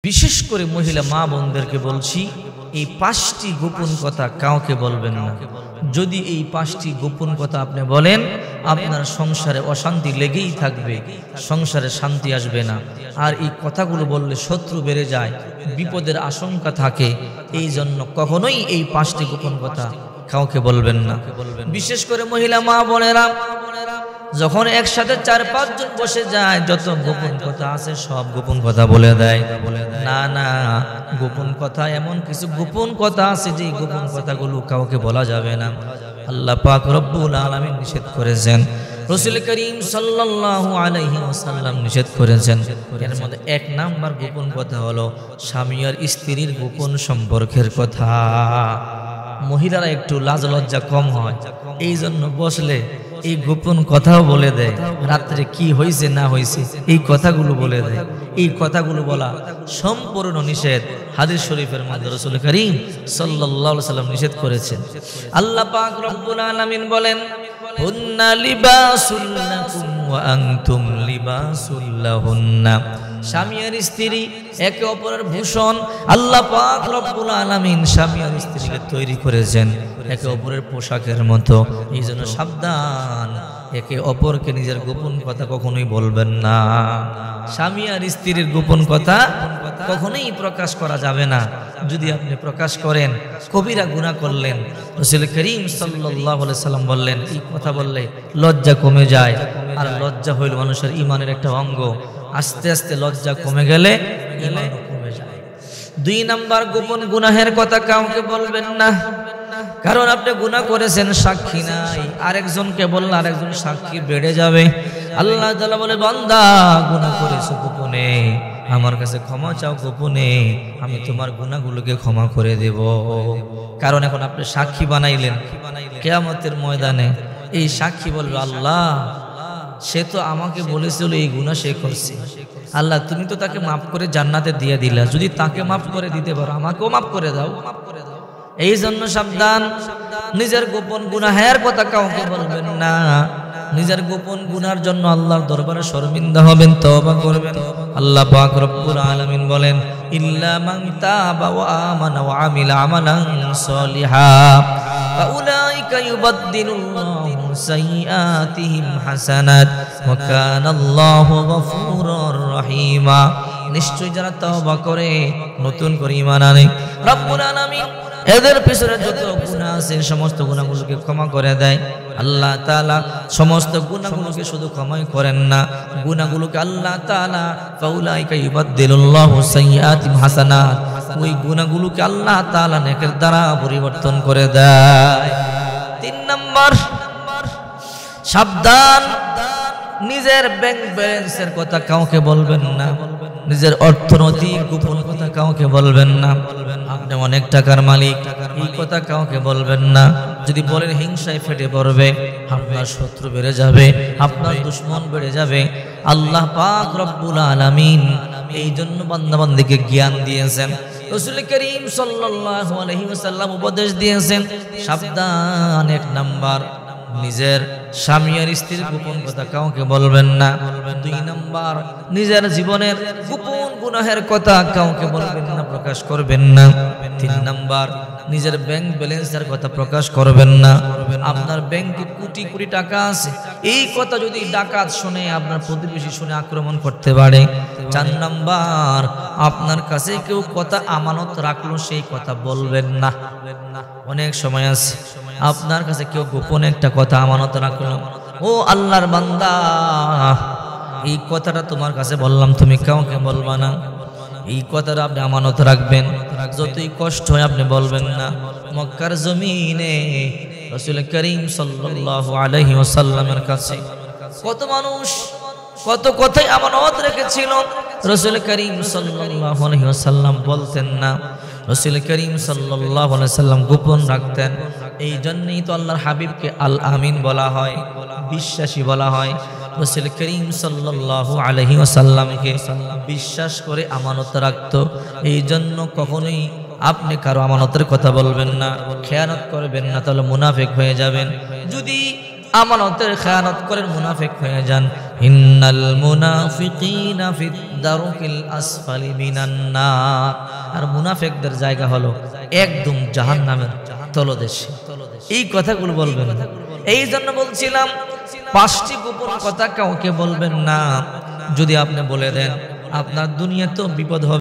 বিশেষ করে মহিলা মা বোনদেরকে বলছি, এই 5টি গোপন কথা কাউকে বলবেন না। যদি এই 5টি গোপন কথা আপনি বলেন, আপনার সংসারে অশান্তি লেগেই থাকবে, সংসারে শান্তি আসবে না। আর এই কথাগুলো বললে শত্রু বেড়ে যায়, বিপদের আশঙ্কা থাকে। এই জন্য কখনোই এই 5টি গোপন কথা কাউকে বলবেন না। বিশেষ করে মহিলা মা বোনেরা যখন একসাথে 4-5 জন বসে যায়, যত গোপন কথা আছে সব গোপন কথা বলে দেয়। না না, গোপন কথা, এমন কিছু গোপন কথা আছে যে গোপন কথাগুলো কাউকে বলা যাবে না। আল্লাহ পাক রব্বুল আলামিন নিষেধ করেছেন, রাসূল করিম সাল্লাল্লাহু আলাইহি ওয়াসাল্লাম নিষেধ করেছেন। এর মধ্যে 1 নাম্বার গোপন কথা হলো স্বামী আর স্ত্রীর গোপন সম্পর্কের কথা। মহিলারা একটু লাজ লজ্জা কম হয়, এই জন্য বসলে এই গোপন কথাও বলে দেয়, রাত্রে কি হয়েছে না হয়েছে এই কথাগুলো বলে দেয়। এই কথাগুলো বলা সম্পূর্ণ নিষেধ। হাদিস শরীফের মধ্যে রাসূল করিম সাল্লাল্লাহু আলাইহি ওয়াসাল্লাম নিষেধ করেছেন। আল্লাহ পাক রব্বুল আলামিন বলেন, হুন্না লিবাসুল লাকুম ওয়া আনতুম লিবাসুল লাহুন্না। স্বামী আর স্ত্রী একে অপরের ভূষণ। আল্লাহ পাক রব্বুল আলামিন স্বামী আর স্ত্রীকে তৈরি করেছেন একে অপরের পোশাকের মতো। এই জন্য সাবধান, একে অপরকে নিজের গোপন কথা কখনোই বলবেন না। স্বামী আর স্ত্রীর গোপন কথা কখনোই প্রকাশ করা যাবে না। যদি আপনি প্রকাশ করেন, কবিরা গুনাহ করলেন। রাসূল করিম সাল্লাল্লাহু আলাইহি সাল্লাম বললেন, এই কথা বললে লজ্জা কমে যায়। আর লজ্জা হইল মানুষের ঈমানের একটা অঙ্গ। আস্তে আস্তে লজ্জা কমে গেলে ঈমান কমে যায়। 2 নাম্বার গোপন গুনাহের কথা কাউকে বলবেন না। কারণ আপনি গুনাহ করেছেন, সাক্ষী নাই, আরেকজনকে বললে আরেকজন সাক্ষী বেড়ে যাবে। আল্লাহ তাআলা বলে, বান্দা গুনাহ করেছো গোপনে, আমার কাছে ক্ষমা চাও গোপনে, আমি তোমার গুনাহগুলোকে ক্ষমা করে দেব। কারণ এখন আপনি সাক্ষী বানাইলেন, কিয়ামতের ময়দানে এই সাক্ষী বলবে, আল্লাহ সে তো আমাকে বলেছিল এই গুনাহ সে করছে, আল্লাহ তুমি তো তাকে মাফ করে জান্নাতে দিয়ে দিলা, যদি তাকে মাফ করে দিতে পারো আমাকেও মাফ করে দাও। এই জন্য সাবধান, নিজের গোপন গুনাহের কথা কাউকে বলবেন না। নিজের গোপন গুনার জন্য আল্লাহর দরবারে শর্মিন্দা হবেন, তওবা করবেন। আল্লাহ পাক রব্বুল আলামিন বলেন, ইল্লা মান তাবা ওয়া আমানা ওয়া আমিলা আমালান সলিহা ফাউলাইকা ইউবাদদিলুল্লাহু সাইয়্যাতিহিম হাসানাত ওয়া কানাল্লাহু গফুরুর রহিমা। নিশ্চয় যারা তওবা করে, নতুন করে ঈমান আনে, রব্বুল আলামিন এদের পিছনে যত গুনাহ আছে সমস্ত গুনাহগুলোকে ক্ষমা করে দেয়। আল্লাহ তাআলা সমস্ত গুনাহগুলোকে শুধু ক্ষমাই করেন না, গুনাহগুলোকে আল্লাহ তাআলা ফাউলাইকা ইউবাদদিলুল্লাহু সাইয়্যাতিহিম হাসানাত, ওই গুনাহগুলোকে আল্লাহ তাআলা নেকের দ্বারা পরিবর্তন করে দেয়। 3 নাম্বার, সাবধান, নিজের ব্যাংক ব্যালেন্সের কথা কাউকে বলবেন না। নিজের অর্থনৈতিক গোপন কথা কাউকে বলবেন না। আপনি অনেক টাকার মালিক, এই কথা কাউকে বলবেন না। যদি বলেন হিংসায় ফেটে পড়বে, আপনার শত্রু বেড়ে যাবে, আপনার দুশমন বেড়ে যাবে। আল্লাহ পাক রব্বুল আলামিন এই জন্য বান্দাবান্দিকে জ্ঞান দিয়েছেন। রাসূল করিম সাল্লাল্লাহু আলাইহি ওয়াসাল্লাম উপদেশ দিয়েছেন, সাবধান, 1 নাম্বার, নিজের স্বামী আর স্ত্রীর গোপন কথা কাউকে বলবেন না। 2 নাম্বার, নিজের জীবনের গোপন গুনাহের কথা কাউকে বলবেন না, প্রকাশ করবেন না। 3 নাম্বার, নিজের ব্যাংক ব্যালেন্সের কথা প্রকাশ করবেন না। আপনার ব্যাংকে কোটি কোটি টাকা আছে, এই কথা যদি ডাকাত শুনে, আপনার প্রতিবেশী শুনে আক্রমণ করতে পারে। 4 নাম্বার, আপনার কাছে কেউ কথা আমানত রাখলো, সেই কথা বলবেন না। অনেক সময় আছে আপনার কাছে কেউ গোপন একটা কথা আমানত রাখলো, ও আল্লাহর বান্দা, এই কথাটা তোমার কাছে বললাম, তুমি কাউকে বলবা না। এই কথাটা আপনি আমানত রাখবেন, যতই কষ্ট হয় আপনি বলবেন না। মক্কার জমিনে রাসূল করিম সাল্লাল্লাহু আলাইহি ওয়াসাল্লামের কাছে কত মানুষ কত কথাই আমানত রেখেছিল, রাসূল করিম সাল্লাল্লাহু আলাইহি ওয়াসাল্লাম বলতেন না। রাসূল করিম সাল্লাল্লাহু আলাইহি ওয়াসাল্লাম গোপন রাখতেন। এই জন্যই তো আল্লাহর হাবিবকে আল আমিন বলা হয়, বিশ্বাসী বলা হয়। রাসূল করিম সাল্লাল্লাহু আলাইহি ওয়াসাল্লামকে বিশ্বাস করে আমানত রাখত। এই জন্য কখনোই আপনি কারো আমানতের কথা বলবেন না, খেয়ানত করবেন না, তাহলে মুনাফিক হয়ে যাবেন। যদি আমানতের খেয়ানত করেন, মুনাফিক হয়ে যান, ইন্নাল মুনাফিকিনা ফিদ দারকিল আসফালি মিনান নার। আর মুনাফিকদের জায়গা হলো একদম জাহান্নামের তলদেশে। এই কথাগুলো বলবেন। এই জন্য বলছিলাম 5টি গোপন কথা কাউকে বলবেন না। যদি আপনি বলে দেন আপনার দুনিয়াতেও বিপদ হবে।